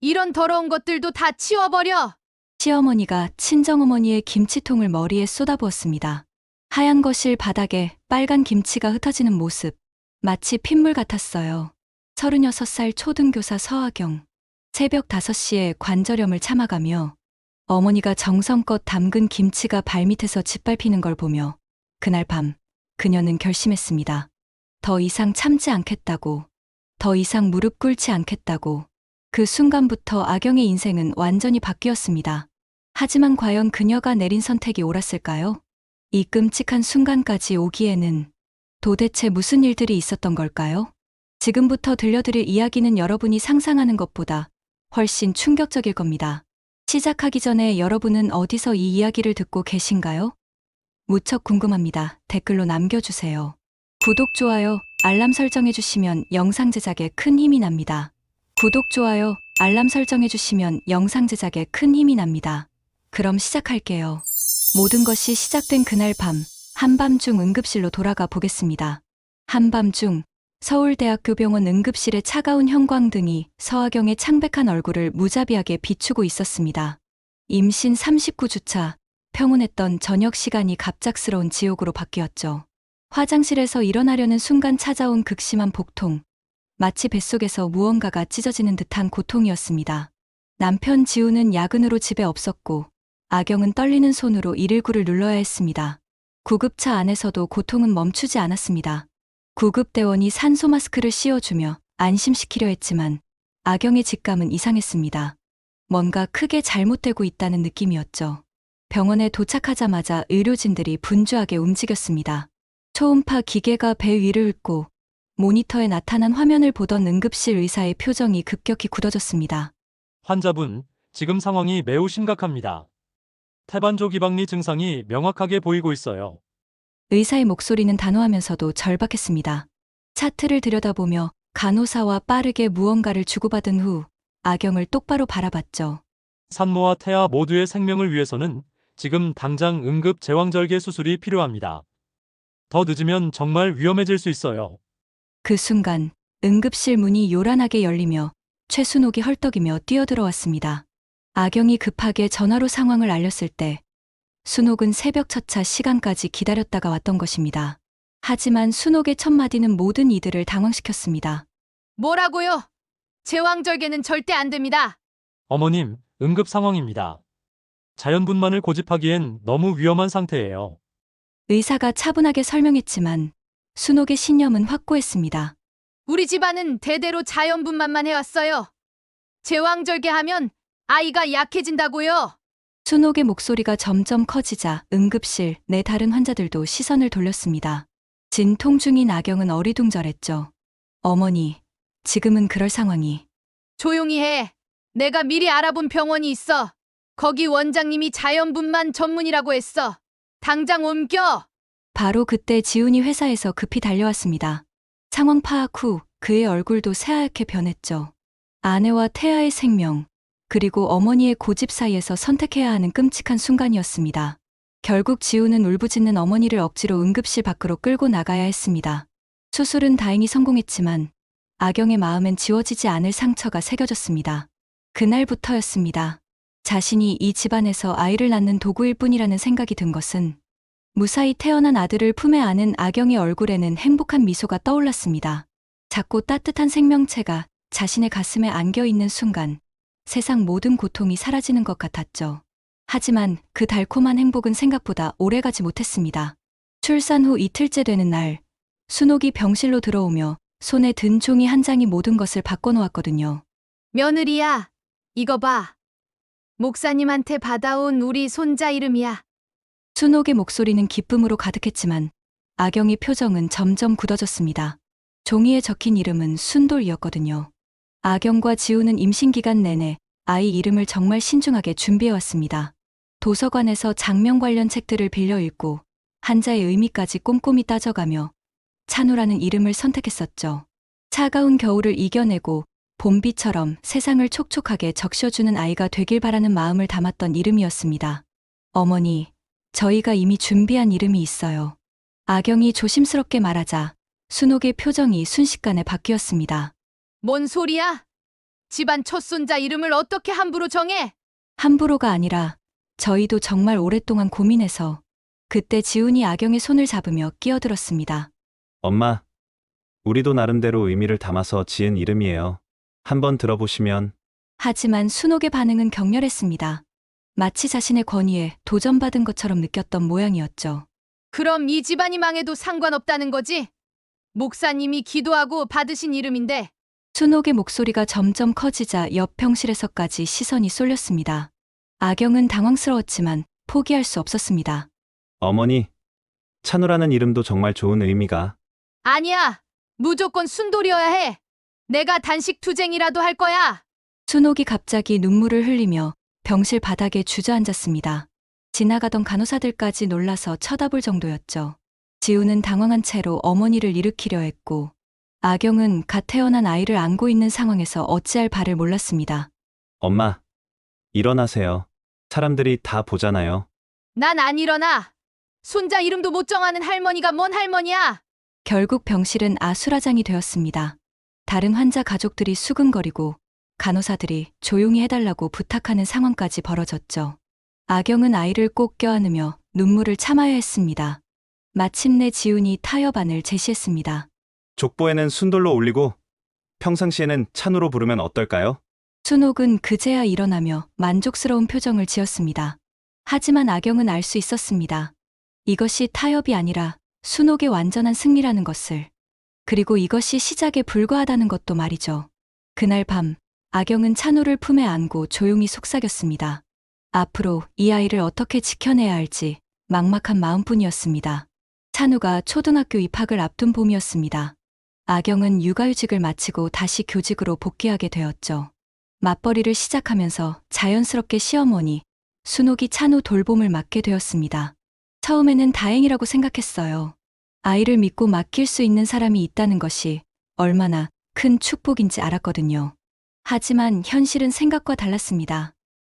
이런 더러운 것들도 다 치워버려. 시어머니가 친정어머니의 김치통을 머리에 쏟아부었습니다. 하얀 거실 바닥에 빨간 김치가 흩어지는 모습. 마치 핏물 같았어요. 36살 초등교사 서아경. 새벽 5시에 관절염을 참아가며 어머니가 정성껏 담근 김치가 발밑에서 짓밟히는 걸 보며 그날 밤 그녀는 결심했습니다. 더 이상 참지 않겠다고. 더 이상 무릎 꿇지 않겠다고. 그 순간부터 아경의 인생은 완전히 바뀌었습니다. 하지만 과연 그녀가 내린 선택이 옳았을까요? 이 끔찍한 순간까지 오기에는 도대체 무슨 일들이 있었던 걸까요? 지금부터 들려드릴 이야기는 여러분이 상상하는 것보다 훨씬 충격적일 겁니다. 시작하기 전에 여러분은 어디서 이 이야기를 듣고 계신가요? 무척 궁금합니다. 댓글로 남겨주세요. 구독, 좋아요, 알람 설정해주시면 영상 제작에 큰 힘이 납니다. 구독, 좋아요, 알람 설정해주시면 영상 제작에 큰 힘이 납니다. 그럼 시작할게요. 모든 것이 시작된 그날 밤, 한밤중 응급실로 돌아가 보겠습니다. 한밤중 서울대학교 병원 응급실의 차가운 형광등이 서아경의 창백한 얼굴을 무자비하게 비추고 있었습니다. 임신 39주차, 평온했던 저녁 시간이 갑작스러운 지옥으로 바뀌었죠. 화장실에서 일어나려는 순간 찾아온 극심한 복통. 마치 뱃속에서 무언가가 찢어지는 듯한 고통이었습니다. 남편 지우는 야근으로 집에 없었고 아경은 떨리는 손으로 119를 눌러야 했습니다. 구급차 안에서도 고통은 멈추지 않았습니다. 구급대원이 산소 마스크를 씌워주며 안심시키려 했지만 아경의 직감은 이상했습니다. 뭔가 크게 잘못되고 있다는 느낌이었죠. 병원에 도착하자마자 의료진들이 분주하게 움직였습니다. 초음파 기계가 배 위를 훑고 모니터에 나타난 화면을 보던 응급실 의사의 표정이 급격히 굳어졌습니다. 환자분, 지금 상황이 매우 심각합니다. 태반조 기박리 증상이 명확하게 보이고 있어요. 의사의 목소리는 단호하면서도 절박했습니다. 차트를 들여다보며 간호사와 빠르게 무언가를 주고받은 후 아경을 똑바로 바라봤죠. 산모와 태아 모두의 생명을 위해서는 지금 당장 응급 제왕절개 수술이 필요합니다. 더 늦으면 정말 위험해질 수 있어요. 그 순간 응급실 문이 요란하게 열리며 최순옥이 헐떡이며 뛰어들어왔습니다. 아경이 급하게 전화로 상황을 알렸을 때 순옥은 새벽 첫차 시간까지 기다렸다가 왔던 것입니다. 하지만 순옥의 첫 마디는 모든 이들을 당황시켰습니다. 뭐라고요? 제왕절개는 절대 안 됩니다. 어머님, 응급 상황입니다. 자연분만을 고집하기엔 너무 위험한 상태예요. 의사가 차분하게 설명했지만 순옥의 신념은 확고했습니다. 우리 집안은 대대로 자연분만만 해왔어요. 제왕절개하면 아이가 약해진다고요. 순옥의 목소리가 점점 커지자 응급실 내 다른 환자들도 시선을 돌렸습니다. 진통 중인 아경은 어리둥절했죠. 어머니, 지금은 그럴 상황이. 조용히 해. 내가 미리 알아본 병원이 있어. 거기 원장님이 자연분만 전문이라고 했어. 당장 옮겨. 바로 그때 지훈이 회사에서 급히 달려왔습니다. 상황 파악 후 그의 얼굴도 새하얗게 변했죠. 아내와 태아의 생명, 그리고 어머니의 고집 사이에서 선택해야 하는 끔찍한 순간이었습니다. 결국 지훈은 울부짖는 어머니를 억지로 응급실 밖으로 끌고 나가야 했습니다. 수술은 다행히 성공했지만 아경의 마음엔 지워지지 않을 상처가 새겨졌습니다. 그날부터였습니다. 자신이 이 집안에서 아이를 낳는 도구일 뿐이라는 생각이 든 것은 무사히 태어난 아들을 품에 안은 아경의 얼굴에는 행복한 미소가 떠올랐습니다. 작고 따뜻한 생명체가 자신의 가슴에 안겨있는 순간 세상 모든 고통이 사라지는 것 같았죠. 하지만 그 달콤한 행복은 생각보다 오래가지 못했습니다. 출산 후 이틀째 되는 날, 순옥이 병실로 들어오며 손에 든 종이 한 장이 모든 것을 바꿔놓았거든요. 며느리야, 이거 봐. 목사님한테 받아온 우리 손자 이름이야. 순옥의 목소리는 기쁨으로 가득했지만 아경의 표정은 점점 굳어졌습니다. 종이에 적힌 이름은 순돌이었거든요. 아경과 지우는 임신기간 내내 아이 이름을 정말 신중하게 준비해왔습니다. 도서관에서 장명 관련 책들을 빌려 읽고 한자의 의미까지 꼼꼼히 따져가며 찬우라는 이름을 선택했었죠. 차가운 겨울을 이겨내고 봄비처럼 세상을 촉촉하게 적셔주는 아이가 되길 바라는 마음을 담았던 이름이었습니다. 어머니, 저희가 이미 준비한 이름이 있어요. 아경이 조심스럽게 말하자 순옥의 표정이 순식간에 바뀌었습니다. 뭔 소리야? 집안 첫손자 이름을 어떻게 함부로 정해? 함부로가 아니라 저희도 정말 오랫동안 고민해서 그때 지훈이 아경의 손을 잡으며 끼어들었습니다. 엄마, 우리도 나름대로 의미를 담아서 지은 이름이에요. 한번 들어보시면. 하지만 순옥의 반응은 격렬했습니다. 마치 자신의 권위에 도전받은 것처럼 느꼈던 모양이었죠. 그럼 이 집안이 망해도 상관없다는 거지? 목사님이 기도하고 받으신 이름인데. 순옥의 목소리가 점점 커지자 옆 병실에서까지 시선이 쏠렸습니다. 아경은 당황스러웠지만 포기할 수 없었습니다. 어머니, 찬우라는 이름도 정말 좋은 의미가. 아니야. 무조건 순돌이어야 해. 내가 단식 투쟁이라도 할 거야. 순옥이 갑자기 눈물을 흘리며 병실 바닥에 주저앉았습니다. 지나가던 간호사들까지 놀라서 쳐다볼 정도였죠. 지우는 당황한 채로 어머니를 일으키려 했고, 아경은 갓 태어난 아이를 안고 있는 상황에서 어찌할 바를 몰랐습니다. 엄마, 일어나세요. 사람들이 다 보잖아요. 난 안 일어나. 손자 이름도 못 정하는 할머니가 뭔 할머니야? 결국 병실은 아수라장이 되었습니다. 다른 환자 가족들이 수근거리고 간호사들이 조용히 해달라고 부탁하는 상황까지 벌어졌죠. 아경은 아이를 꼭 껴안으며 눈물을 참아야 했습니다. 마침내 지훈이 타협안을 제시했습니다. 족보에는 순돌로 올리고 평상시에는 찬우로 부르면 어떨까요? 순옥은 그제야 일어나며 만족스러운 표정을 지었습니다. 하지만 아경은 알 수 있었습니다. 이것이 타협이 아니라 순옥의 완전한 승리라는 것을. 그리고 이것이 시작에 불과하다는 것도 말이죠. 그날 밤, 아경은 찬우를 품에 안고 조용히 속삭였습니다. 앞으로 이 아이를 어떻게 지켜내야 할지 막막한 마음뿐이었습니다. 찬우가 초등학교 입학을 앞둔 봄이었습니다. 아경은 육아휴직을 마치고 다시 교직으로 복귀하게 되었죠. 맞벌이를 시작하면서 자연스럽게 시어머니, 순옥이 찬우 돌봄을 맡게 되었습니다. 처음에는 다행이라고 생각했어요. 아이를 믿고 맡길 수 있는 사람이 있다는 것이 얼마나 큰 축복인지 알았거든요. 하지만 현실은 생각과 달랐습니다.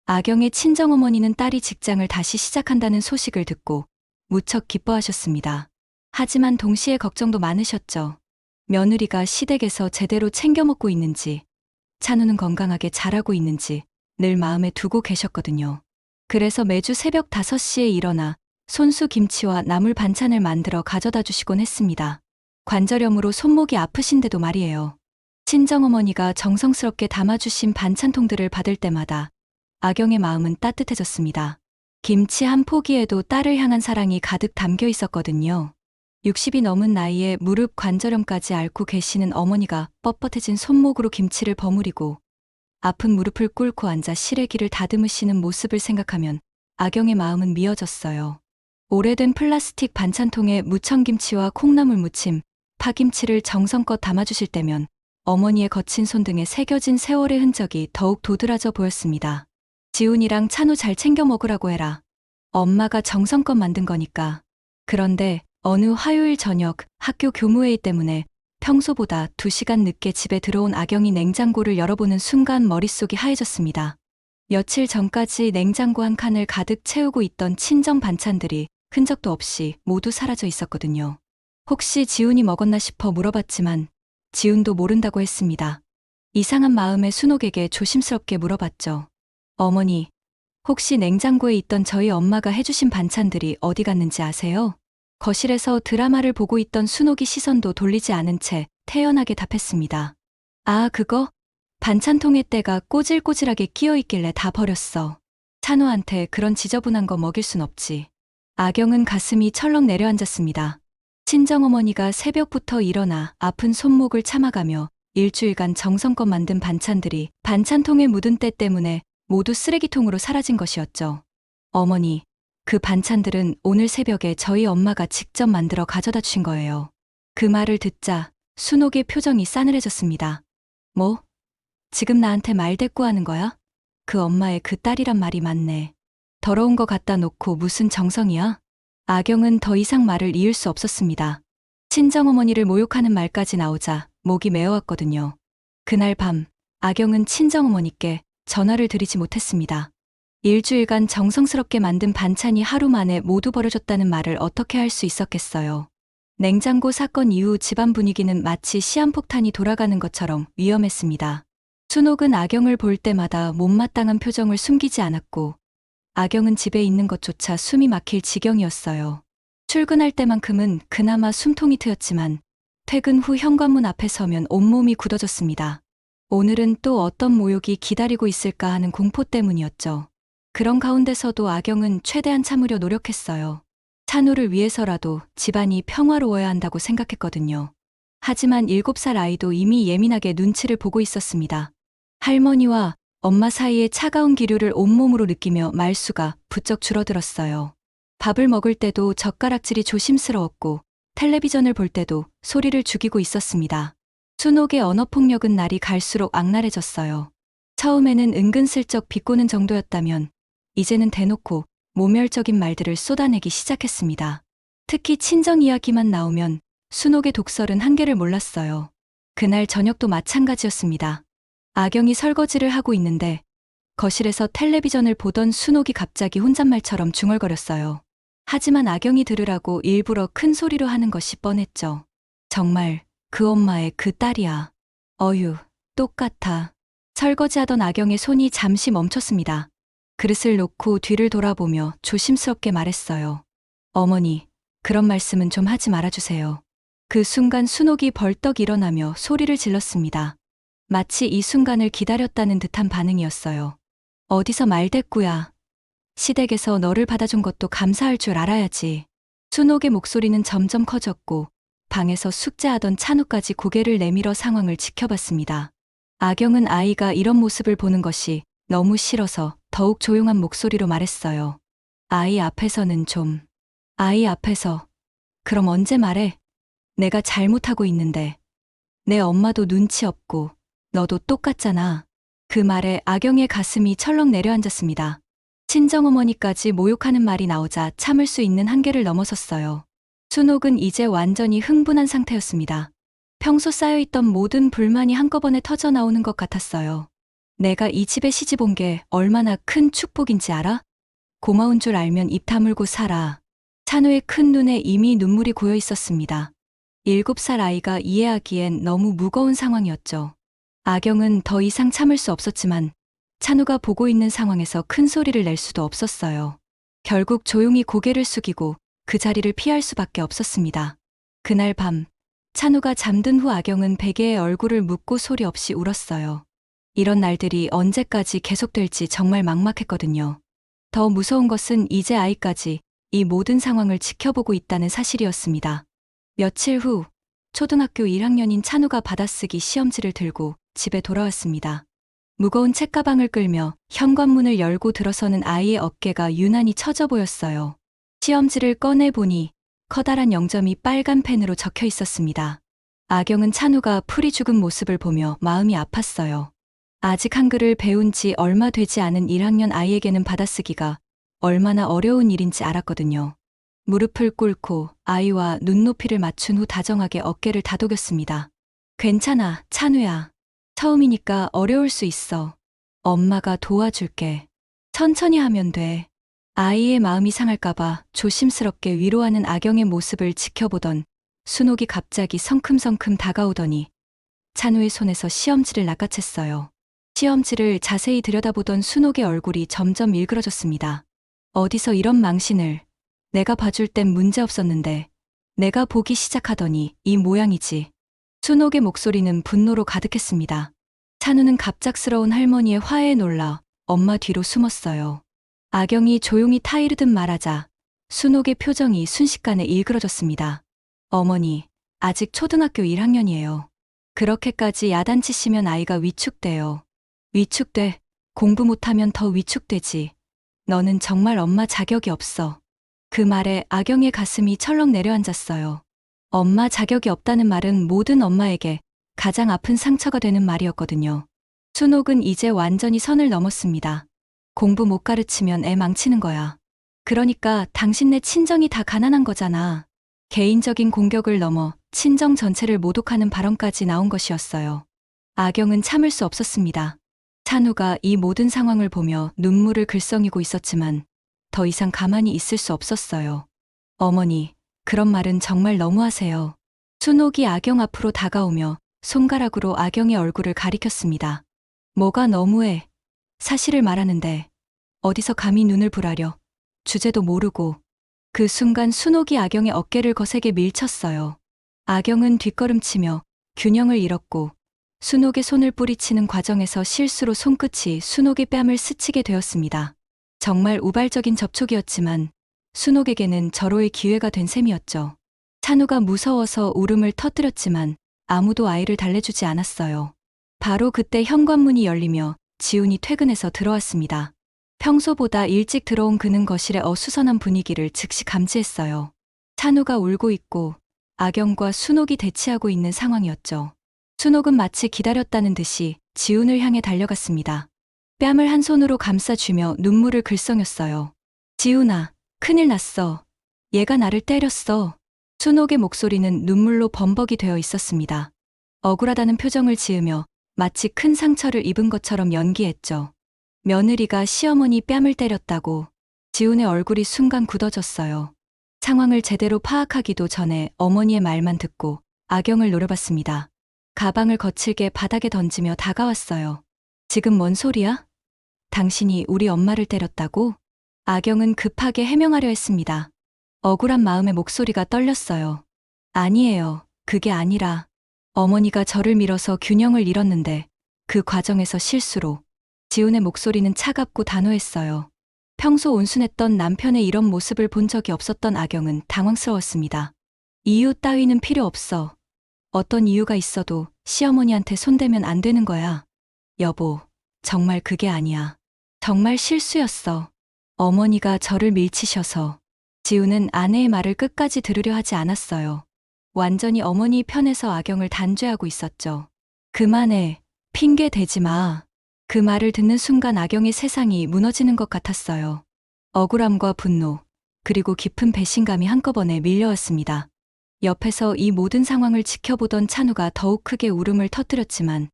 아경의 친정어머니는 딸이 직장을 다시 시작한다는 소식을 듣고 무척 기뻐하셨습니다. 하지만 동시에 걱정도 많으셨죠. 며느리가 시댁에서 제대로 챙겨 먹고 있는지, 찬우는 건강하게 자라고 있는지 늘 마음에 두고 계셨거든요. 그래서 매주 새벽 5시에 일어나 손수 김치와 나물 반찬을 만들어 가져다 주시곤 했습니다. 관절염으로 손목이 아프신데도 말이에요. 친정어머니가 정성스럽게 담아주신 반찬통들을 받을 때마다 아경의 마음은 따뜻해졌습니다. 김치 한 포기에도 딸을 향한 사랑이 가득 담겨 있었거든요. 60이 넘은 나이에 무릎 관절염까지 앓고 계시는 어머니가 뻣뻣해진 손목으로 김치를 버무리고 아픈 무릎을 꿇고 앉아 시래기를 다듬으시는 모습을 생각하면 아경의 마음은 미어졌어요. 오래된 플라스틱 반찬통에 무청김치와 콩나물 무침, 파김치를 정성껏 담아주실 때면 어머니의 거친 손등에 새겨진 세월의 흔적이 더욱 도드라져 보였습니다. 지훈이랑 찬우 잘 챙겨 먹으라고 해라. 엄마가 정성껏 만든 거니까. 그런데 어느 화요일 저녁 학교 교무회의 때문에 평소보다 2시간 늦게 집에 들어온 아경이 냉장고를 열어보는 순간 머릿속이 하얘졌습니다. 며칠 전까지 냉장고 한 칸을 가득 채우고 있던 친정 반찬들이 흔적도 없이 모두 사라져 있었거든요. 혹시 지훈이 먹었나 싶어 물어봤지만 지훈도 모른다고 했습니다. 이상한 마음에 순옥에게 조심스럽게 물어봤죠. 어머니, 혹시 냉장고에 있던 저희 엄마가 해주신 반찬들이 어디 갔는지 아세요? 거실에서 드라마를 보고 있던 순옥이 시선도 돌리지 않은 채 태연하게 답했습니다. 아, 그거? 반찬통에 때가 꼬질꼬질하게 끼어있길래 다 버렸어. 찬우한테 그런 지저분한 거 먹일 순 없지. 아경은 가슴이 철렁 내려앉았습니다. 친정어머니가 새벽부터 일어나 아픈 손목을 참아가며 일주일간 정성껏 만든 반찬들이 반찬통에 묻은 때 때문에 모두 쓰레기통으로 사라진 것이었죠. 어머니, 그 반찬들은 오늘 새벽에 저희 엄마가 직접 만들어 가져다 주신 거예요. 그 말을 듣자 순옥의 표정이 싸늘해졌습니다. 뭐? 지금 나한테 말대꾸하는 거야? 그 엄마의 그 딸이란 말이 맞네. 더러운 거 갖다 놓고 무슨 정성이야? 아경은 더 이상 말을 이을 수 없었습니다. 친정어머니를 모욕하는 말까지 나오자 목이 메어왔거든요. 그날 밤 아경은 친정어머니께 전화를 드리지 못했습니다. 일주일간 정성스럽게 만든 반찬이 하루 만에 모두 버려졌다는 말을 어떻게 할 수 있었겠어요. 냉장고 사건 이후 집안 분위기는 마치 시한폭탄이 돌아가는 것처럼 위험했습니다. 순옥은 아경을 볼 때마다 못마땅한 표정을 숨기지 않았고, 아경은 집에 있는 것조차 숨이 막힐 지경이었어요. 출근할 때만큼은 그나마 숨통이 트였지만, 퇴근 후 현관문 앞에 서면 온몸이 굳어졌습니다. 오늘은 또 어떤 모욕이 기다리고 있을까 하는 공포 때문이었죠. 그런 가운데서도 아경은 최대한 참으려 노력했어요. 찬우를 위해서라도 집안이 평화로워야 한다고 생각했거든요. 하지만 7살 아이도 이미 예민하게 눈치를 보고 있었습니다. 할머니와 엄마 사이의 차가운 기류를 온몸으로 느끼며 말수가 부쩍 줄어들었어요. 밥을 먹을 때도 젓가락질이 조심스러웠고, 텔레비전을 볼 때도 소리를 죽이고 있었습니다. 순옥의 언어폭력은 날이 갈수록 악랄해졌어요. 처음에는 은근슬쩍 비꼬는 정도였다면, 이제는 대놓고 모멸적인 말들을 쏟아내기 시작했습니다. 특히 친정 이야기만 나오면 순옥의 독설은 한계를 몰랐어요. 그날 저녁도 마찬가지였습니다. 아경이 설거지를 하고 있는데 거실에서 텔레비전을 보던 순옥이 갑자기 혼잣말처럼 중얼거렸어요. 하지만 아경이 들으라고 일부러 큰 소리로 하는 것이 뻔했죠. 정말 그 엄마의 그 딸이야. 어휴, 똑같아. 설거지하던 아경의 손이 잠시 멈췄습니다. 그릇을 놓고 뒤를 돌아보며 조심스럽게 말했어요. 어머니, 그런 말씀은 좀 하지 말아주세요. 그 순간 순옥이 벌떡 일어나며 소리를 질렀습니다. 마치 이 순간을 기다렸다는 듯한 반응이었어요. 어디서 말대꾸야. 시댁에서 너를 받아준 것도 감사할 줄 알아야지. 순옥의 목소리는 점점 커졌고 방에서 숙제하던 찬우까지 고개를 내밀어 상황을 지켜봤습니다. 아경은 아이가 이런 모습을 보는 것이 너무 싫어서 더욱 조용한 목소리로 말했어요. 아이 앞에서는 좀. 아이 앞에서. 그럼 언제 말해? 내가 잘못하고 있는데. 내 엄마도 눈치 없고 너도 똑같잖아. 그 말에 아경의 가슴이 철렁 내려앉았습니다. 친정어머니까지 모욕하는 말이 나오자 참을 수 있는 한계를 넘어섰어요. 순옥은 이제 완전히 흥분한 상태였습니다. 평소 쌓여있던 모든 불만이 한꺼번에 터져나오는 것 같았어요. 내가 이 집에 시집 온 게 얼마나 큰 축복인지 알아? 고마운 줄 알면 입 다물고 살아. 찬우의 큰 눈에 이미 눈물이 고여 있었습니다. 7살 아이가 이해하기엔 너무 무거운 상황이었죠. 아경은 더 이상 참을 수 없었지만 찬우가 보고 있는 상황에서 큰 소리를 낼 수도 없었어요. 결국 조용히 고개를 숙이고 그 자리를 피할 수밖에 없었습니다. 그날 밤, 찬우가 잠든 후 아경은 베개에 얼굴을 묻고 소리 없이 울었어요. 이런 날들이 언제까지 계속될지 정말 막막했거든요. 더 무서운 것은 이제 아이까지 이 모든 상황을 지켜보고 있다는 사실이었습니다. 며칠 후, 초등학교 1학년인 찬우가 받아쓰기 시험지를 들고 집에 돌아왔습니다. 무거운 책가방을 끌며 현관문을 열고 들어서는 아이의 어깨가 유난히 처져 보였어요. 시험지를 꺼내보니 커다란 0점이 빨간 펜으로 적혀 있었습니다. 아경은 찬우가 풀이 죽은 모습을 보며 마음이 아팠어요. 아직 한글을 배운 지 얼마 되지 않은 1학년 아이에게는 받아쓰기가 얼마나 어려운 일인지 알았거든요. 무릎을 꿇고 아이와 눈높이를 맞춘 후 다정하게 어깨를 다독였습니다. 괜찮아, 찬우야. 처음이니까 어려울 수 있어. 엄마가 도와줄게. 천천히 하면 돼. 아이의 마음이 상할까봐 조심스럽게 위로하는 아경의 모습을 지켜보던 순옥이 갑자기 성큼성큼 다가오더니 찬우의 손에서 시험지를 낚아챘어요. 시험지를 자세히 들여다보던 순옥의 얼굴이 점점 일그러졌습니다. 어디서 이런 망신을. 내가 봐줄 땐 문제없었는데 내가 보기 시작하더니 이 모양이지. 순옥의 목소리는 분노로 가득했습니다. 찬우는 갑작스러운 할머니의 화해에 놀라 엄마 뒤로 숨었어요. 아경이 조용히 타이르듯 말하자 순옥의 표정이 순식간에 일그러졌습니다. 어머니, 아직 초등학교 1학년이에요. 그렇게까지 야단치시면 아이가 위축돼요. 위축돼. 공부 못하면 더 위축되지. 너는 정말 엄마 자격이 없어. 그 말에 아경의 가슴이 철렁 내려앉았어요. 엄마 자격이 없다는 말은 모든 엄마에게 가장 아픈 상처가 되는 말이었거든요. 순옥은 이제 완전히 선을 넘었습니다. 공부 못 가르치면 애 망치는 거야. 그러니까 당신네 친정이 다 가난한 거잖아. 개인적인 공격을 넘어 친정 전체를 모독하는 발언까지 나온 것이었어요. 아경은 참을 수 없었습니다. 찬우가 이 모든 상황을 보며 눈물을 글썽이고 있었지만 더 이상 가만히 있을 수 없었어요. 어머니, 그런 말은 정말 너무하세요. 순옥이 아경 앞으로 다가오며 손가락으로 아경의 얼굴을 가리켰습니다. 뭐가 너무해. 사실을 말하는데 어디서 감히 눈을 부라려. 주제도 모르고. 그 순간 순옥이 아경의 어깨를 거세게 밀쳤어요. 아경은 뒷걸음치며 균형을 잃었고 순옥의 손을 뿌리치는 과정에서 실수로 손끝이 순옥의 뺨을 스치게 되었습니다. 정말 우발적인 접촉이었지만 순옥에게는 절호의 기회가 된 셈이었죠. 찬우가 무서워서 울음을 터뜨렸지만 아무도 아이를 달래주지 않았어요. 바로 그때 현관문이 열리며 지훈이 퇴근해서 들어왔습니다. 평소보다 일찍 들어온 그는 거실의 어수선한 분위기를 즉시 감지했어요. 찬우가 울고 있고 아경과 순옥이 대치하고 있는 상황이었죠. 순옥은 마치 기다렸다는 듯이 지훈을 향해 달려갔습니다. 뺨을 한 손으로 감싸쥐며 눈물을 글썽였어요. 지훈아, 큰일 났어. 얘가 나를 때렸어. 순옥의 목소리는 눈물로 범벅이 되어 있었습니다. 억울하다는 표정을 지으며 마치 큰 상처를 입은 것처럼 연기했죠. 며느리가 시어머니 뺨을 때렸다고. 지훈의 얼굴이 순간 굳어졌어요. 상황을 제대로 파악하기도 전에 어머니의 말만 듣고 아경을 노려봤습니다. 가방을 거칠게 바닥에 던지며 다가왔어요. 지금 뭔 소리야? 당신이 우리 엄마를 때렸다고? 아경은 급하게 해명하려 했습니다. 억울한 마음에 목소리가 떨렸어요. 아니에요. 그게 아니라 어머니가 저를 밀어서 균형을 잃었는데 그 과정에서 실수로. 지훈의 목소리는 차갑고 단호했어요. 평소 온순했던 남편의 이런 모습을 본 적이 없었던 아경은 당황스러웠습니다. 이유 따위는 필요 없어. 어떤 이유가 있어도 시어머니한테 손대면 안 되는 거야. 여보, 정말 그게 아니야. 정말 실수였어. 어머니가 저를 밀치셔서. 지훈은 아내의 말을 끝까지 들으려 하지 않았어요. 완전히 어머니 편에서 아경을 단죄하고 있었죠. 그만해. 핑계 대지 마. 그 말을 듣는 순간 아경의 세상이 무너지는 것 같았어요. 억울함과 분노, 그리고 깊은 배신감이 한꺼번에 밀려왔습니다. 옆에서 이 모든 상황을 지켜보던 찬우가 더욱 크게 울음을 터뜨렸지만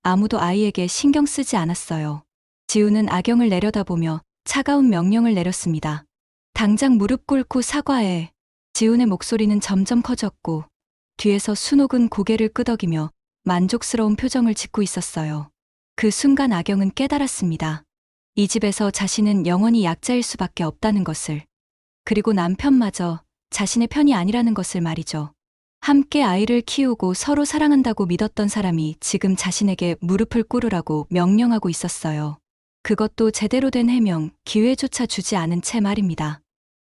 아무도 아이에게 신경 쓰지 않았어요. 지훈은 아경을 내려다보며 차가운 명령을 내렸습니다. 당장 무릎 꿇고 사과해. 지훈의 목소리는 점점 커졌고 뒤에서 순옥은 고개를 끄덕이며 만족스러운 표정을 짓고 있었어요. 그 순간 아경은 깨달았습니다. 이 집에서 자신은 영원히 약자일 수밖에 없다는 것을. 그리고 남편마저 자신의 편이 아니라는 것을 말이죠. 함께 아이를 키우고 서로 사랑한다고 믿었던 사람이 지금 자신에게 무릎을 꿇으라고 명령하고 있었어요. 그것도 제대로 된 해명, 기회조차 주지 않은 채 말입니다.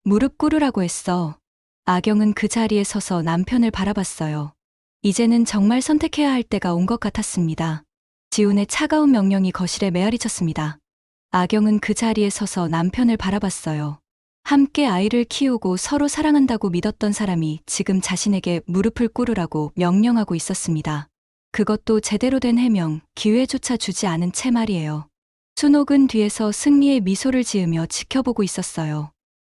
무릎 꿇으라고 했어. 아경은 그 자리에 서서 남편을 바라봤어요. 이제는 정말 선택해야 할 때가 온 것 같았습니다. 지훈의 차가운 명령이 거실에 메아리 쳤습니다. 아경은 그 자리에 서서 남편을 바라봤어요. 함께 아이를 키우고 서로 사랑한다고 믿었던 사람이 지금 자신에게 무릎을 꿇으라고 명령하고 있었습니다. 그것도 제대로 된 해명, 기회조차 주지 않은 채 말이에요. 순옥은 뒤에서 승리의 미소를 지으며 지켜보고 있었어요.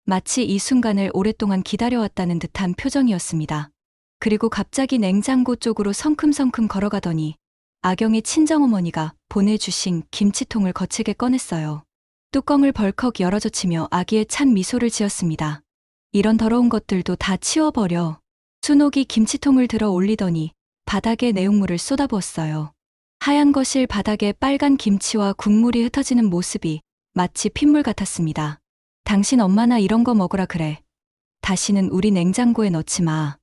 마치 이 순간을 오랫동안 기다려왔다는 듯한 표정이었습니다. 그리고 갑자기 냉장고 쪽으로 성큼성큼 걸어가더니 아경의 친정어머니가 보내주신 김치통을 거칠게 꺼냈어요. 뚜껑을 벌컥 열어젖히며 아기의 찬 미소를 지었습니다. 이런 더러운 것들도 다 치워버려. 순옥이 김치통을 들어 올리더니 바닥에 내용물을 쏟아부었어요. 하얀 거실 바닥에 빨간 김치와 국물이 흩어지는 모습이 마치 핏물 같았습니다. 당신 엄마나 이런 거 먹으라 그래. 다시는 우리 냉장고에 넣지 마.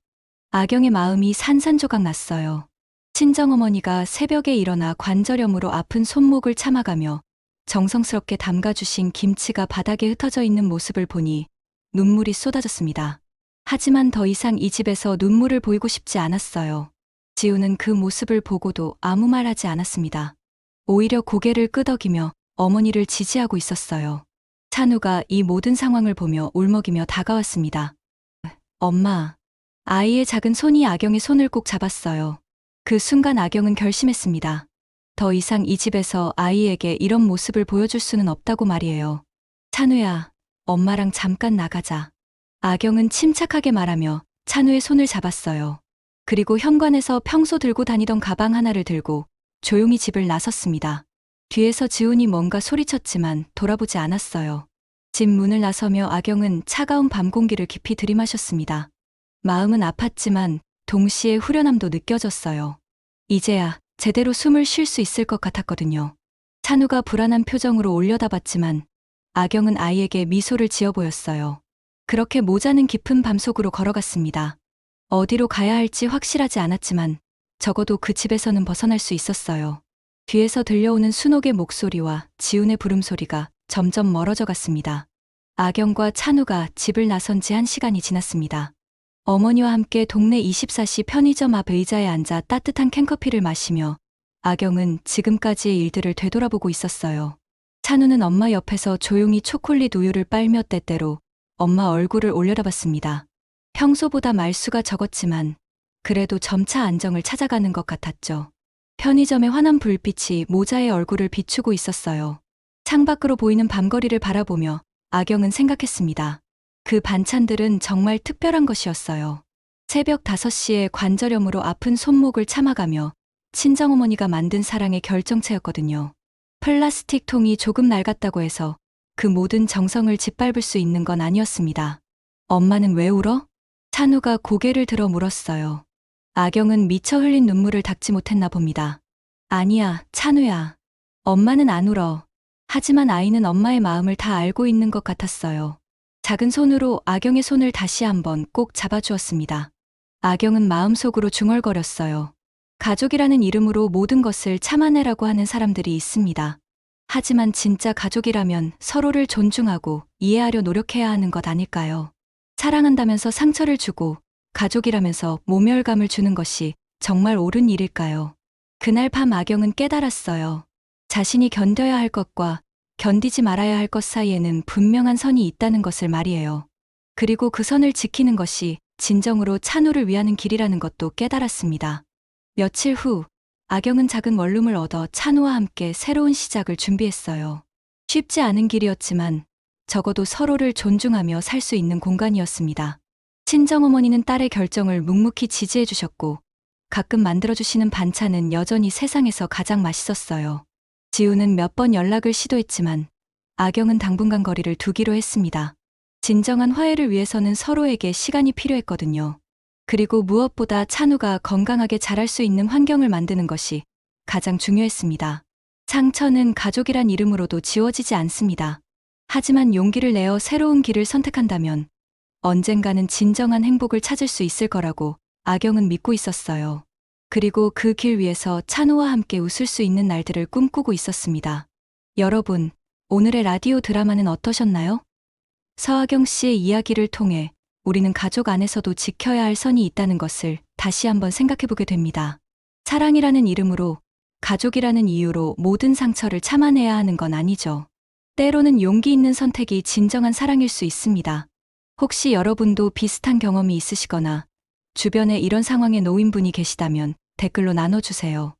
아경의 마음이 산산조각 났어요. 친정어머니가 새벽에 일어나 관절염으로 아픈 손목을 참아가며 정성스럽게 담가주신 김치가 바닥에 흩어져 있는 모습을 보니 눈물이 쏟아졌습니다. 하지만 더 이상 이 집에서 눈물을 보이고 싶지 않았어요. 지우는 그 모습을 보고도 아무 말 하지 않았습니다. 오히려 고개를 끄덕이며 어머니를 지지하고 있었어요. 찬우가 이 모든 상황을 보며 울먹이며 다가왔습니다. 엄마. 아이의 작은 손이 아경의 손을 꼭 잡았어요. 그 순간 아경은 결심했습니다. 더 이상 이 집에서 아이에게 이런 모습을 보여줄 수는 없다고 말이에요. 찬우야, 엄마랑 잠깐 나가자. 아경은 침착하게 말하며 찬우의 손을 잡았어요. 그리고 현관에서 평소 들고 다니던 가방 하나를 들고 조용히 집을 나섰습니다. 뒤에서 지훈이 뭔가 소리쳤지만 돌아보지 않았어요. 집 문을 나서며 아경은 차가운 밤 공기를 깊이 들이마셨습니다. 마음은 아팠지만 동시에 후련함도 느껴졌어요. 이제야 제대로 숨을 쉴 수 있을 것 같았거든요. 찬우가 불안한 표정으로 올려다봤지만 아경은 아이에게 미소를 지어 보였어요. 그렇게 모자는 깊은 밤속으로 걸어갔습니다. 어디로 가야 할지 확실하지 않았지만 적어도 그 집에서는 벗어날 수 있었어요. 뒤에서 들려오는 순옥의 목소리와 지훈의 부름소리가 점점 멀어져 갔습니다. 아경과 찬우가 집을 나선 지 1시간이 지났습니다. 어머니와 함께 동네 24시 편의점 앞 의자에 앉아 따뜻한 캔커피를 마시며 아경은 지금까지의 일들을 되돌아보고 있었어요. 찬우는 엄마 옆에서 조용히 초콜릿 우유를 빨며 때때로 엄마 얼굴을 올려다봤습니다. 평소보다 말수가 적었지만 그래도 점차 안정을 찾아가는 것 같았죠. 편의점의 환한 불빛이 모자의 얼굴을 비추고 있었어요. 창밖으로 보이는 밤거리를 바라보며 아경은 생각했습니다. 그 반찬들은 정말 특별한 것이었어요. 새벽 5시에 관절염으로 아픈 손목을 참아가며 친정어머니가 만든 사랑의 결정체였거든요. 플라스틱 통이 조금 낡았다고 해서 그 모든 정성을 짓밟을 수 있는 건 아니었습니다. 엄마는 왜 울어? 찬우가 고개를 들어 물었어요. 아경은 미처 흘린 눈물을 닦지 못했나 봅니다. 아니야, 찬우야. 엄마는 안 울어. 하지만 아이는 엄마의 마음을 다 알고 있는 것 같았어요. 작은 손으로 아경의 손을 다시 한번 꼭 잡아주었습니다. 아경은 마음속으로 중얼거렸어요. 가족이라는 이름으로 모든 것을 참아내라고 하는 사람들이 있습니다. 하지만 진짜 가족이라면 서로를 존중하고 이해하려 노력해야 하는 것 아닐까요? 사랑한다면서 상처를 주고 가족이라면서 모멸감을 주는 것이 정말 옳은 일일까요? 그날 밤 아경은 깨달았어요. 자신이 견뎌야 할 것과 견디지 말아야 할 것 사이에는 분명한 선이 있다는 것을 말이에요. 그리고 그 선을 지키는 것이 진정으로 찬우를 위하는 길이라는 것도 깨달았습니다. 며칠 후 아경은 작은 원룸을 얻어 찬우와 함께 새로운 시작을 준비했어요. 쉽지 않은 길이었지만 적어도 서로를 존중하며 살 수 있는 공간이었습니다. 친정어머니는 딸의 결정을 묵묵히 지지해 주셨고 가끔 만들어주시는 반찬은 여전히 세상에서 가장 맛있었어요. 지우는 몇 번 연락을 시도했지만 아경은 당분간 거리를 두기로 했습니다. 진정한 화해를 위해서는 서로에게 시간이 필요했거든요. 그리고 무엇보다 찬우가 건강하게 자랄 수 있는 환경을 만드는 것이 가장 중요했습니다. 상처는 가족이란 이름으로도 지워지지 않습니다. 하지만 용기를 내어 새로운 길을 선택한다면 언젠가는 진정한 행복을 찾을 수 있을 거라고 아경은 믿고 있었어요. 그리고 그 길 위에서 찬우와 함께 웃을 수 있는 날들을 꿈꾸고 있었습니다. 여러분, 오늘의 라디오 드라마는 어떠셨나요? 서아경 씨의 이야기를 통해 우리는 가족 안에서도 지켜야 할 선이 있다는 것을 다시 한번 생각해보게 됩니다. 사랑이라는 이름으로, 가족이라는 이유로 모든 상처를 참아내야 하는 건 아니죠. 때로는 용기 있는 선택이 진정한 사랑일 수 있습니다. 혹시 여러분도 비슷한 경험이 있으시거나 주변에 이런 상황에 놓인 분이 계시다면 댓글로 나눠주세요.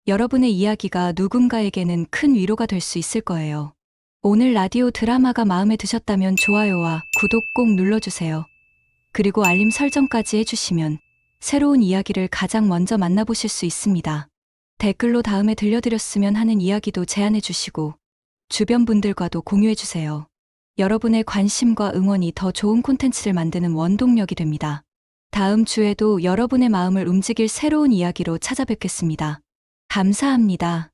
여러분의 이야기가 누군가에게는 큰 위로가 될 수 있을 거예요. 오늘 라디오 드라마가 마음에 드셨다면 좋아요와 구독 꼭 눌러주세요. 그리고 알림 설정까지 해주시면 새로운 이야기를 가장 먼저 만나보실 수 있습니다. 댓글로 다음에 들려드렸으면 하는 이야기도 제안해주시고 주변 분들과도 공유해주세요. 여러분의 관심과 응원이 더 좋은 콘텐츠를 만드는 원동력이 됩니다. 다음 주에도 여러분의 마음을 움직일 새로운 이야기로 찾아뵙겠습니다. 감사합니다.